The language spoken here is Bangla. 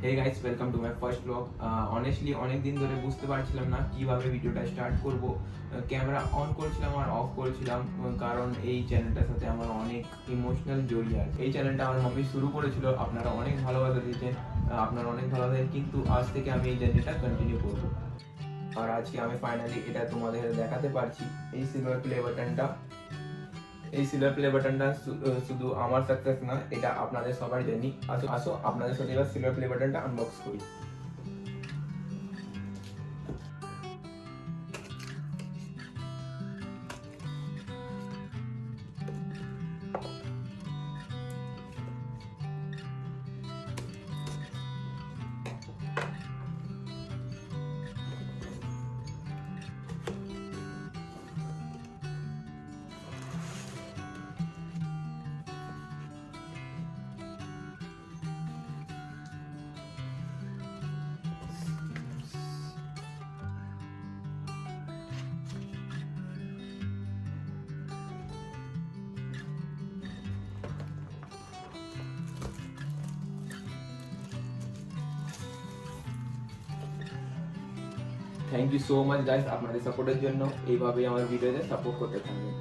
Hey guys, welcome to my first blog. Honestly অনেক দিন ধরে বুঝতে পারছিলাম না কিভাবে ভিডিওটা স্টার্ট করব। ক্যামেরা অন করছিলাম আর অফ করছিলাম, কারণ এই চ্যানেলটার সাথে আমার অনেক ইমোশনাল জড়িয়ে আছে। এই চ্যানেলটা আমার মাম্মি শুরু করেছিল, আপনারা অনেক ভালোবাসা দিয়েছেন, আপনারা অনেক ভালোবাসেন, কিন্তু আজ থেকে আমি এই জার্নিটা কন্টিনিউ করব। আর আজকে আমি ফাইনালি এটা তোমাদের দেখাতে পারছি। এই সিলভার প্লে বাটনটা, শুধু আমার সাকসেস না, এটা আপনাদের সবার জার্নি। আসো আসো আপনাদের সাথে এবার সিলভার প্লে বাটনটা আনবক্স করি। Thank you so much guys, আপনাদের সাপোর্টের জন্য। এইভাবেই আমার ভিডিওতে সাপোর্ট করতে থাকবেন।